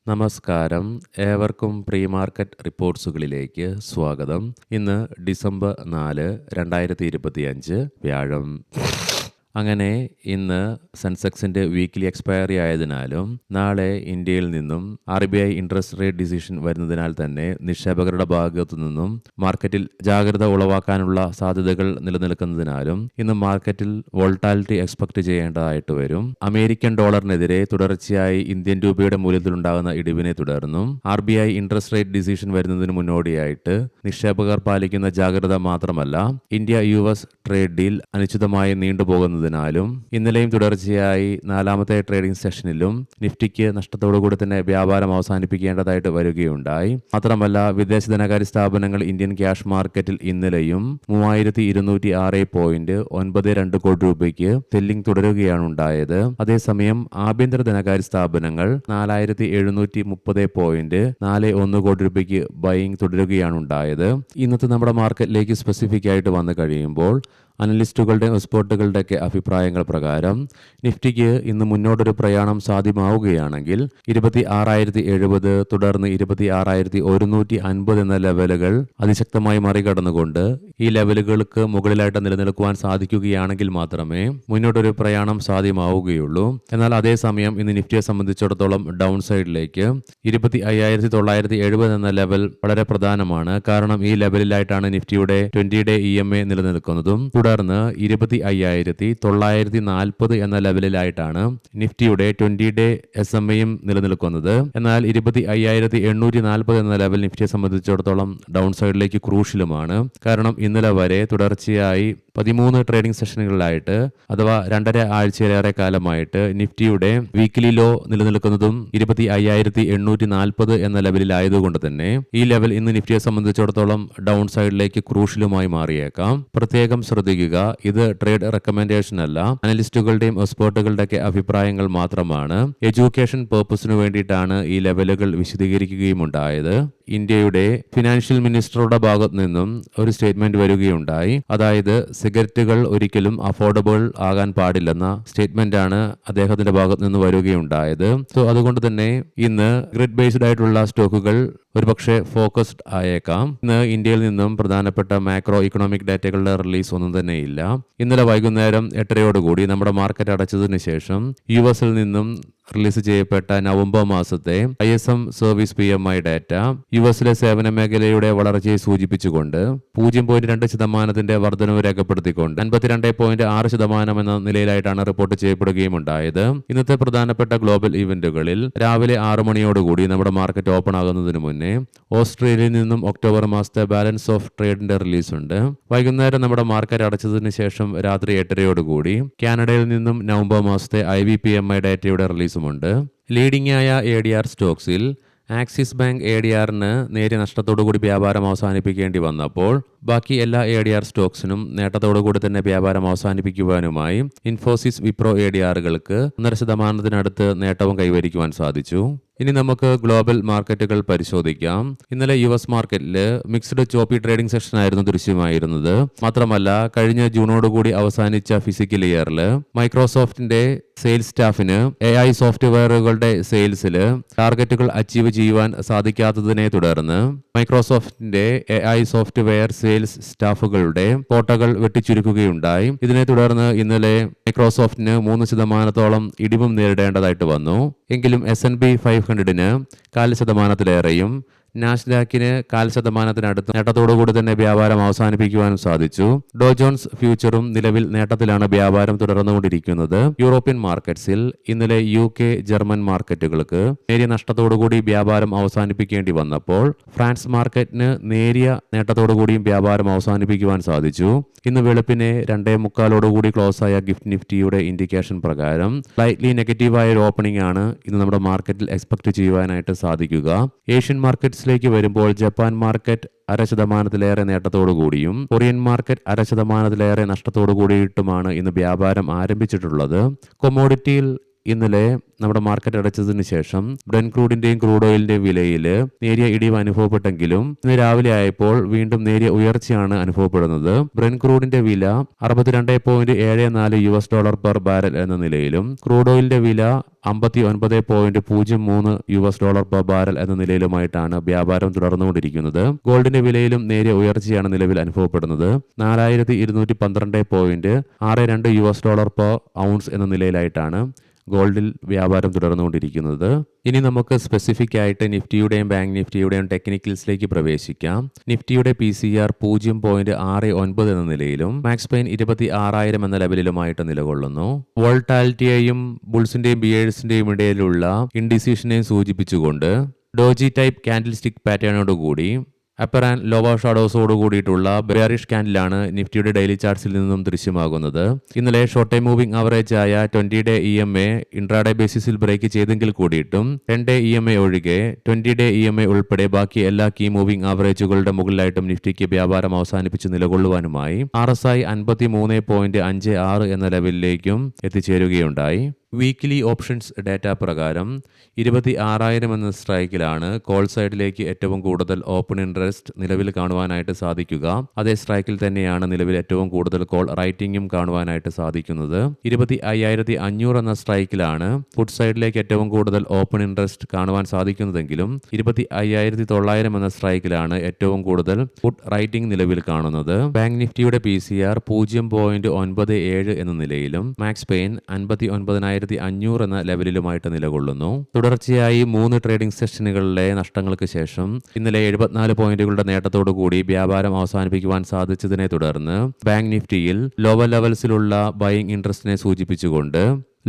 നമസ്കാരം. ഏവർക്കും pre market റിപ്പോർട്ട്സുകളിലേക്ക് സ്വാഗതം. ഇന്ന് ഡിസംബർ 4, 2025 വ്യാഴം. അങ്ങനെ ഇന്ന് സെൻസെക്സിൻ്റെ വീക്ക്ലി എക്സ്പയറി ആയതിനാലും നാളെ ഇന്ത്യയിൽ നിന്നും RBI ഇൻട്രസ്റ്റ് റേറ്റ് ഡിസിഷൻ വരുന്നതിനാൽ തന്നെ നിക്ഷേപകരുടെ ഭാഗത്തു നിന്നും മാർക്കറ്റിൽ ജാഗ്രത ഉളവാക്കാനുള്ള സാധ്യതകൾ നിലനിൽക്കുന്നതിനാലും ഇന്ന് മാർക്കറ്റിൽ വോൾട്ടാലിറ്റി എക്സ്പെക്ട് ചെയ്യേണ്ടതായിട്ട് വരും. അമേരിക്കൻ ഡോളറിനെതിരെ തുടർച്ചയായി ഇന്ത്യൻ രൂപയുടെ മൂല്യത്തിലുണ്ടാകുന്ന ഇടിവിനെ തുടർന്നും RBI ഇൻട്രസ്റ്റ് റേറ്റ് ഡിസിഷൻ വരുന്നതിന് മുന്നോടിയായിട്ട് നിക്ഷേപകർ പാലിക്കുന്ന ജാഗ്രത മാത്രമല്ല, ഇന്ത്യ US ട്രേഡ് ഡീൽ അനിശ്ചിതമായി നീണ്ടുപോകുന്നത് ും ഇന്നലെയും തുടർച്ചയായി 4ാമത്തെ ട്രേഡിംഗ് സെഷനിലും നിഫ്റ്റിക്ക് നഷ്ടത്തോടുകൂടി തന്നെ വ്യാപാരം അവസാനിപ്പിക്കേണ്ടതായിട്ട് വരികയുണ്ടായി. മാത്രമല്ല, വിദേശ ധനകാര്യ സ്ഥാപനങ്ങൾ ഇന്ത്യൻ ക്യാഷ് മാർക്കറ്റിൽ ഇന്നലെയും 3206.92 കോടി രൂപയ്ക്ക് സെല്ലിംഗ് തുടരുകയാണ് ഉണ്ടായത്. അതേസമയം ആഭ്യന്തര ധനകാര്യ സ്ഥാപനങ്ങൾ 4730.41 കോടി രൂപയ്ക്ക് ബൈയിങ് തുടരുകയാണ് ഉണ്ടായത്. ഇന്നത്തെ നമ്മുടെ മാർക്കറ്റിലേക്ക് സ്പെസിഫിക് ആയിട്ട് വന്നു കഴിയുമ്പോൾ അനലിസ്റ്റുകളുടെയും എക്സ്പേർട്ടുകളുടെയൊക്കെ അഭിപ്രായങ്ങൾ പ്രകാരം നിഫ്റ്റിക്ക് ഇന്ന് മുന്നോട്ടൊരു പ്രയാണം സാധ്യമാവുകയാണെങ്കിൽ 26,070 തുടർന്ന് 26,150 എന്ന ലെവലുകൾ അതിശക്തമായി മറികടന്നുകൊണ്ട് ഈ ലെവലുകൾക്ക് മുകളിലായിട്ട് നിലനിൽക്കുവാൻ സാധിക്കുകയാണെങ്കിൽ മാത്രമേ മുന്നോട്ടൊരു പ്രയാണം സാധ്യമാവുകയുള്ളൂ. എന്നാൽ അതേസമയം ഇന്ന് നിഫ്റ്റിയെ സംബന്ധിച്ചിടത്തോളം ഡൗൺ സൈഡിലേക്ക് 25,970 എന്ന ലെവൽ വളരെ പ്രധാനമാണ്. കാരണം ഈ ലെവലിലായിട്ടാണ് നിഫ്റ്റിയുടെ 20-day EMA നിലനിൽക്കുന്നതും തുടർന്ന് 25,940 എന്ന ലെവലിലായിട്ടാണ് നിഫ്റ്റിയുടെ 20-day SMA നിലനിൽക്കുന്നത്. എന്നാൽ 25,840 എന്ന ലെവൽ നിഫ്റ്റിയെ സംബന്ധിച്ചിടത്തോളം ഡൗൺ സൈഡിലേക്ക് ക്രൂഷ്യലുമാണ്. കാരണം ഇന്നലെ വരെ തുടർച്ചയായി 13 ട്രേഡിംഗ് സെഷനുകളിലായിട്ട് അഥവാ 2.5 ആഴ്ചയിലേറെ കാലമായിട്ട് നിഫ്റ്റിയുടെ വീക്ക്ലി ലോ നിലനിൽക്കുന്നതും 25,840 എന്ന ലെവലിലായതുകൊണ്ട് തന്നെ ഈ ലെവൽ ഇന്ന് നിഫ്റ്റിയെ സംബന്ധിച്ചിടത്തോളം ഡൗൺ സൈഡിലേക്ക് ക്രൂഷ്യലുമായി മാറിയേക്കാം. പ്രത്യേകം ശ്രദ്ധിക്കുക, ഇത് ട്രേഡ് റെക്കമെൻഡേഷൻ അല്ല, അനലിസ്റ്റുകളുടെയും എക്സ്പേർട്ടുകളുടെയൊക്കെ അഭിപ്രായങ്ങൾ മാത്രമാണ്. എഡ്യൂക്കേഷൻ പേർപ്പസിനു വേണ്ടിയിട്ടാണ് ഈ ലെവലുകൾ വിശദീകരിക്കുകയും ഉണ്ടായത്. ഇന്ത്യയുടെ ഫിനാൻഷ്യൽ മിനിസ്റ്ററുടെ ഭാഗത്ത് നിന്നും ഒരു സ്റ്റേറ്റ്മെന്റ് വരികയുണ്ടായി. അതായത് സിഗരറ്റുകൾ ഒരിക്കലും അഫോർഡബിൾ ആകാൻ പാടില്ലെന്ന സ്റ്റേറ്റ്മെന്റ് ആണ് അദ്ദേഹത്തിന്റെ ഭാഗത്ത് നിന്ന് വരികയുണ്ടായത്. സോ അതുകൊണ്ട് തന്നെ ഇന്ന് ഗ്രിഡ് ബേസ്ഡ് ആയിട്ടുള്ള സ്റ്റോക്കുകൾ ഒരുപക്ഷെ ഫോക്കസ്ഡ് ആയേക്കാം. ഇന്ന് ഇന്ത്യയിൽ നിന്നും പ്രധാനപ്പെട്ട മാക്രോ ഇക്കണോമിക് ഡാറ്റകളുടെ റിലീസ് ഒന്നും തന്നെയില്ല. ഇന്നലെ വൈകുന്നേരം 8:30 നമ്മുടെ മാർക്കറ്റ് അടച്ചതിന് ശേഷം US നിന്നും റിലീസ് ചെയ്യപ്പെട്ട നവംബർ മാസത്തെ ISM service PMI data US സേവന മേഖലയുടെ വളർച്ചയെ സൂചിപ്പിച്ചുകൊണ്ട് 0.2% വർധനവ് രേഖപ്പെടുത്തിക്കൊണ്ട് 52.6% എന്ന നിലയിലായിട്ടാണ് റിപ്പോർട്ട് ചെയ്യപ്പെടുകയും ഉണ്ടായത്. ഇന്നത്തെ പ്രധാനപ്പെട്ട ഗ്ലോബൽ ഇവന്റുകളിൽ രാവിലെ 6 മണിയോടുകൂടി നമ്മുടെ മാർക്കറ്റ് ഓപ്പൺ ആകുന്നതിന് മുന്നേ ഓസ്ട്രേലിയയിൽ നിന്നും ഒക്ടോബർ മാസത്തെ ബാലൻസ് ഓഫ് ട്രേഡിന്റെ റിലീസ് ഉണ്ട്. വൈകുന്നേരം നമ്മുടെ മാർക്കറ്റ് അടച്ചതിന് ശേഷം രാത്രി 8:30 കാനഡയിൽ നിന്നും നവംബർ മാസത്തെ IBPMI ഡാറ്റയുടെ റിലീസുമുണ്ട്. ലീഡിംഗ് ആയ ADR സ്റ്റോക്സിൽ ആക്സിസ് ബാങ്ക് ADRന് നേരിയ നഷ്ടത്തോടുകൂടി വ്യാപാരം അവസാനിപ്പിക്കേണ്ടി വന്നപ്പോൾ ബാക്കി എല്ലാ ADR സ്റ്റോക്സിനും നേട്ടത്തോടുകൂടി തന്നെ വ്യാപാരം അവസാനിപ്പിക്കുവാനുമായി ഇൻഫോസിസ് വിപ്രോ ADRകൾക്ക് 1.5% നേട്ടവും കൈവരിക്കുവാൻ സാധിച്ചു. ഇനി നമുക്ക് ഗ്ലോബൽ മാർക്കറ്റുകൾ പരിശോധിക്കാം. ഇന്നലെ US മാർക്കറ്റിൽ മിക്സ്ഡ് ചോപ്പി ട്രേഡിംഗ് സെഷൻ ആയിരുന്നു ദൃശ്യമായിരുന്നത്. മാത്രമല്ല, കഴിഞ്ഞ ജൂണോടുകൂടി അവസാനിച്ച ഫിസിക്കൽ ഇയറിൽ മൈക്രോസോഫ്റ്റിന്റെ സെയിൽസ് സ്റ്റാഫിന് AI സോഫ്റ്റ്വെയറുകളുടെ സെയിൽസിൽ ടാർഗറ്റുകൾ അച്ചീവ് ചെയ്യുവാൻ സാധിക്കാത്തതിനെ തുടർന്ന് മൈക്രോസോഫ്റ്റിന്റെ AI സോഫ്റ്റ്വെയർ സെയിൽസ് സ്റ്റാഫുകളുടെ കോട്ടകൾ വെട്ടിച്ചുരുക്കുകയുണ്ടായി. ഇതിനെ തുടർന്ന് ഇന്നലെ മൈക്രോസോഫ്റ്റിന് 3% ഇടിവും നേരിടേണ്ടതായിട്ട് വന്നു. എങ്കിലും S&P 500-ന് 0.5%-ലേറെയും നാസ്ഡാക്കിന് 0.5%-നടുത്ത് നേട്ടത്തോടുകൂടി തന്നെ വ്യാപാരം അവസാനിപ്പിക്കുവാനും സാധിച്ചു. ഡോ ജോൺസ് ഫ്യൂച്ചറും നിലവിൽ നേട്ടത്തിലാണ് വ്യാപാരം തുടർന്നുകൊണ്ടിരിക്കുന്നത്. യൂറോപ്യൻ മാർക്കറ്റ്സിൽ ഇന്നലെ UK, ജർമ്മൻ മാർക്കറ്റുകൾക്ക് നേരിയ നഷ്ടത്തോടുകൂടി വ്യാപാരം അവസാനിപ്പിക്കേണ്ടി വന്നപ്പോൾ ഫ്രാൻസ് മാർക്കറ്റിന് നേരിയ നേട്ടത്തോടുകൂടിയും വ്യാപാരം അവസാനിപ്പിക്കുവാൻ സാധിച്ചു. ഇന്ന് വെളുപ്പിനെ 2:45 ക്ലോസ് ആയ ഗിഫ്റ്റ് നിഫ്റ്റിയുടെ ഇൻഡിക്കേഷൻ പ്രകാരം സ്ലൈറ്റ്ലി നെഗറ്റീവായ ഒരു ഓപ്പണിംഗ് ആണ് ഇന്ന് നമ്മുടെ മാർക്കറ്റിൽ എക്സ്പെക്ട് ചെയ്യുവാനായിട്ട് സാധിക്കുക. ഏഷ്യൻ മാർക്കറ്റ്സിലേക്ക് വരുമ്പോൾ ജപ്പാൻ മാർക്കറ്റ് 0.5%-ലേറെ നേട്ടത്തോടുകൂടിയും കൊറിയൻ മാർക്കറ്റ് 0.5%-ലേറെ നഷ്ടത്തോടു കൂടിയിട്ടുമാണ് ഇന്ന് വ്യാപാരം ആരംഭിച്ചിട്ടുള്ളത്. കൊമോഡിറ്റിയിൽ ഇന്നലെ നമ്മുടെ മാർക്കറ്റ് അടച്ചതിന് ശേഷം ബ്രെന്റ് ക്രൂഡിന്റെയും ക്രൂഡ് ഓയിലിന്റെയും വിലയിൽ നേരിയ ഇടിവ് അനുഭവപ്പെട്ടെങ്കിലും ഇന്ന് രാവിലെ ആയപ്പോൾ വീണ്ടും നേരിയ ഉയർച്ചയാണ് അനുഭവപ്പെടുന്നത്. ബ്രെന്റ് ക്രൂഡിന്റെ വില $62.74 പെർ ബാരൽ എന്ന നിലയിലും ക്രൂഡ് ഓയിലിന്റെ വില $59.03 പെർ ബാരൽ എന്ന നിലയിലുമായിട്ടാണ് വ്യാപാരം തുടർന്നുകൊണ്ടിരിക്കുന്നത്. ഗോൾഡിന്റെ വിലയിലും നേരിയ ഉയർച്ചയാണ് നിലവിൽ അനുഭവപ്പെടുന്നത്. $4212 പെർ ഔൺസ് എന്ന നിലയിലായിട്ടാണ് ഗോൾഡിൽ വ്യാപാരം തുടർന്നുകൊണ്ടിരിക്കുന്നത്. ഇനി നമുക്ക് സ്പെസിഫിക് ആയിട്ട് നിഫ്റ്റിയുടെയും ബാങ്ക് നിഫ്റ്റിയുടെയും ടെക്നിക്കൽസിലേക്ക് പ്രവേശിക്കാം. നിഫ്റ്റിയുടെ PCR 0.69 എന്ന നിലയിലും മാക്സ് പെയിൻ 26,000 എന്ന ലെവലിലുമായിട്ട് നിലകൊള്ളുന്നു. വോൾട്ടാലിറ്റിയെയും ബുൾസിന്റെയും ബിയേഴ്സിന്റെയും ഇടയിലുള്ള ഇൻഡിസിഷനെയും സൂചിപ്പിച്ചുകൊണ്ട് ഡോജി ടൈപ്പ് കാൻഡിൽ സ്റ്റിക് പാറ്റേണോടുകൂടി അപ്പർ ആൻഡ് ലോവർ ഷാഡോസോട് കൂടിയിട്ടുള്ള ബെയറിഷ് കാൻഡിലാണ് നിഫ്റ്റിയുടെ ഡെയിലി ചാർട്ട്സിൽ നിന്നും ദൃശ്യമാകുന്നത്. ഇന്നലെ ഷോർട്ട് ടൈം മൂവിംഗ് ആവറേജ് ആയ 20-ഡേ EMA ഇൻട്രാഡേ ബേസിസിൽ ബ്രേക്ക് ചെയ്തെങ്കിൽ കൂടിയിട്ടും 10-ഡേ EMA ഒഴികെ 20-ഡേ EMA ഉൾപ്പെടെ ബാക്കി എല്ലാ കീ മൂവിംഗ് ആവറേജുകളുടെ മുകളിലായിട്ടും നിഫ്റ്റിക്ക് വ്യാപാരം അവസാനിപ്പിച്ച് നിലകൊള്ളുവാനുമായി RSI 53.56 എന്ന ലെവലിലേക്കും എത്തിച്ചേരുകയുണ്ടായി. വീക്കിലി ഓപ്ഷൻസ് ഡാറ്റ പ്രകാരം 26,000 എന്ന സ്ട്രൈക്കിലാണ് കോൾ സൈഡിലേക്ക് ഏറ്റവും കൂടുതൽ ഓപ്പൺ ഇൻട്രസ്റ്റ് നിലവിൽ കാണുവാനായിട്ട് സാധിക്കുക. അതേ സ്ട്രൈക്കിൽ തന്നെയാണ് നിലവിൽ ഏറ്റവും കൂടുതൽ കോൾ റൈറ്റിംഗും കാണുവാനായിട്ട് സാധിക്കുന്നത്. 25,500 എന്ന സ്ട്രൈക്കിലാണ് പുട്ട് സൈഡിലേക്ക് ഏറ്റവും കൂടുതൽ ഓപ്പൺ ഇൻട്രസ്റ്റ് കാണുവാൻ സാധിക്കുന്നതെങ്കിലും 25,900 എന്ന സ്ട്രൈക്കിലാണ് ഏറ്റവും കൂടുതൽ പുട്ട് റൈറ്റിംഗ് നിലവിൽ കാണുന്നത്. ബാങ്ക് നിഫ്റ്റിയുടെ PCR 0.97 എന്ന നിലയിലും മാക്സ് പെയിൻ 59,500 എന്ന ലെവലിലുമായിട്ട് നിലകൊള്ളുന്നു. തുടർച്ചയായി 3 ട്രേഡിംഗ് സെഷനുകളിലെ നഷ്ടങ്ങൾക്ക് ശേഷം ഇന്നലെ 74 പോയിന്റുകളുടെ നേട്ടത്തോടുകൂടി വ്യാപാരം അവസാനിപ്പിക്കുവാൻ സാധിച്ചതിനെ തുടർന്ന് ബാങ്ക് നിഫ്റ്റിയിൽ ലോവർ ലെവൽസിലുള്ള ബൈയിങ് ഇൻട്രസ്റ്റിനെ സൂചിപ്പിച്ചുകൊണ്ട്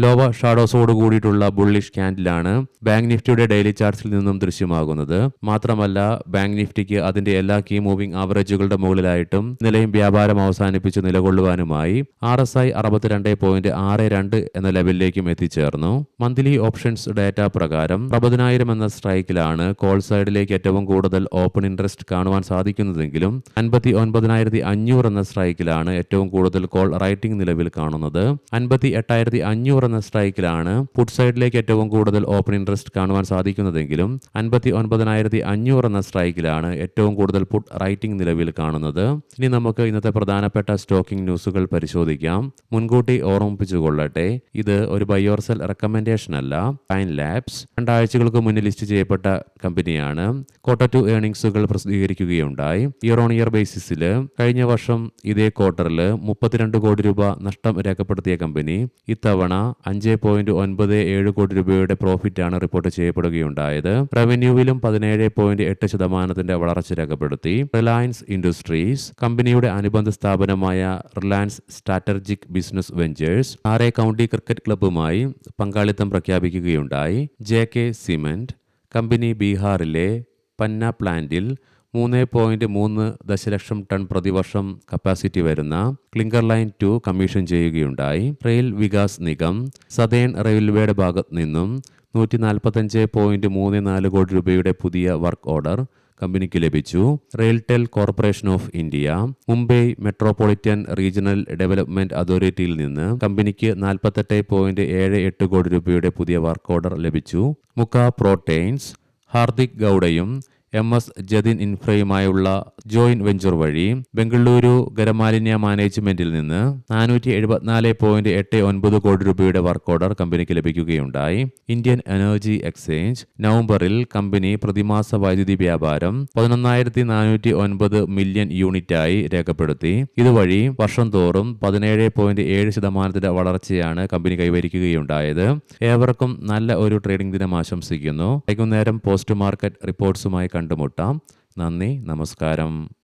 ലോവർ ഷാഡോസോട് കൂടിയിട്ടുള്ള ബുള്ളിഷ് ക്യാൻഡിലാണ് ബാങ്ക് നിഫ്റ്റിയുടെ ഡെയിലി ചാർട്ട്സിൽ നിന്നും ദൃശ്യമാകുന്നത്. മാത്രമല്ല ബാങ്ക് നിഫ്റ്റിക്ക് അതിന്റെ എല്ലാ കീ മൂവിംഗ് ആവറേജുകളുടെ മുകളിലായിട്ടും നിലയും വ്യാപാരം അവസാനിപ്പിച്ച് നിലകൊള്ളുവാനുമായി RSI 62.62 എന്ന ലെവലിലേക്കും എത്തിച്ചേർന്നു. മന്ത്ലി ഓപ്ഷൻസ് ഡാറ്റ പ്രകാരം 60,000 എന്ന സ്ട്രൈക്കിലാണ് കോൾ സൈഡിലേക്ക് ഏറ്റവും കൂടുതൽ ഓപ്പൺ ഇൻട്രസ്റ്റ് കാണുവാൻ സാധിക്കുന്നതെങ്കിലും 59,500 എന്ന സ്ട്രൈക്കിലാണ് ഏറ്റവും കൂടുതൽ കോൾ റൈറ്റിംഗ് നിലവിൽ കാണുന്നത്. 58,500 എന്ന സ്ട്രൈക്കിലാണ് പുട്ട് സൈഡിലേക്ക് ഏറ്റവും കൂടുതൽ ഓപ്പൺ ഇൻട്രസ്റ്റ് കാണുവാൻ സാധിക്കുന്നതെങ്കിലും 59,500 എന്ന സ്ട്രൈക്കിലാണ് ഏറ്റവും കൂടുതൽ പുട്ട് റൈറ്റിംഗ് നിലവിൽ കാണുന്നത്. ഇനി നമുക്ക് ഇന്നത്തെ പ്രധാനപ്പെട്ട സ്റ്റോക്കിംഗ് ന്യൂസുകൾ പരിശോധിക്കാം. മുൻകൂട്ടി ഓർമ്മിപ്പിച്ചുകൊള്ളട്ടെ, ഇത് ഒരു ബൈ ഓർ സെൽ റെക്കമെൻഡേഷൻ അല്ല. പൈൻ ലാബ്സ് 2 ആഴ്ചകൾക്ക് മുന്നിൽ ലിസ്റ്റ് ചെയ്യപ്പെട്ട കമ്പനിയാണ്. Q2 ഏർണിംഗ്സുകൾ പ്രസിദ്ധീകരിക്കുകയുണ്ടായി. ഇയർ ഓൺ ഇയർ ബേസിസിൽ കഴിഞ്ഞ വർഷം ഇതേ ക്വാർട്ടറിൽ 32 കോടി രൂപ നഷ്ടം രേഖപ്പെടുത്തിയ കമ്പനി ഇത്തവണ 5.97 കോടി രൂപയുടെ പ്രോഫിറ്റാണ് റിപ്പോർട്ട് ചെയ്യപ്പെടുകയുണ്ടായത്. റവന്യൂവിലും 17.8% വളർച്ച രേഖപ്പെടുത്തി. റിലയൻസ് ഇൻഡസ്ട്രീസ് കമ്പനിയുടെ അനുബന്ധ സ്ഥാപനമായ റിലയൻസ് സ്ട്രാറ്റജിക് ബിസിനസ് വെഞ്ചേഴ്സ് ആറെ കൗണ്ടി ക്രിക്കറ്റ് ക്ലബ്ബുമായി പങ്കാളിത്തം പ്രഖ്യാപിക്കുകയുണ്ടായി. JK സിമന്റ് കമ്പനി ബീഹാറിലെ പന്ന പ്ലാന്റിൽ 3.3 ദശലക്ഷം ടൺ പ്രതിവർഷം കപ്പാസിറ്റി വരുന്ന ക്ലിങ്കർ ലൈൻ 2 കമ്മീഷൻ ചെയ്യുകയുണ്ടായി. റെയിൽ വികാസ് നിഗം സതേൺ റെയിൽവേയുടെ ഭാഗത്തു നിന്നും 145.34 കോടി രൂപയുടെ പുതിയ വർക്ക് ഓർഡർ കമ്പനിക്ക് ലഭിച്ചു. RailTel corporation of India Mumbai metropolitan regional development അതോറിറ്റിയിൽ നിന്ന് കമ്പനിക്ക് 48.78 കോടി രൂപയുടെ പുതിയ വർക്ക് ഓർഡർ ലഭിച്ചു. മുക്ക പ്രോട്ടെയിൻസ് ഹാർദിക് ഗൌഡയും MS ജതിൻ ഇൻഫ്രയുമായുള്ള ജോയിന്റ് വെഞ്ചർ വഴി ബംഗളൂരു ഖരമാലിന്യ മാനേജ്മെന്റിൽ നിന്ന് 474.89 കോടി രൂപയുടെ വർക്ക് ഓർഡർ കമ്പനിക്ക് ലഭിക്കുകയുണ്ടായി. ഇന്ത്യൻ എനർജി എക്സ്ചേഞ്ച് നവംബറിൽ കമ്പനി പ്രതിമാസ വൈദ്യുതി വ്യാപാരം 11,409 മില്യൺ യൂണിറ്റായി രേഖപ്പെടുത്തി. ഇതുവഴി വർഷം തോറും 17.7% വളർച്ചയാണ് കമ്പനി കൈവരിക്കുകയുണ്ടായത്. ഏവർക്കും നല്ല ഒരു ട്രേഡിംഗ് ദിനം ആശംസിക്കുന്നു. വൈകുന്നേരം പോസ്റ്റ് മാർക്കറ്റ് റിപ്പോർട്ട്സുമായി കണ്ടുമുട്ടാം. നന്ദി, നമസ്കാരം.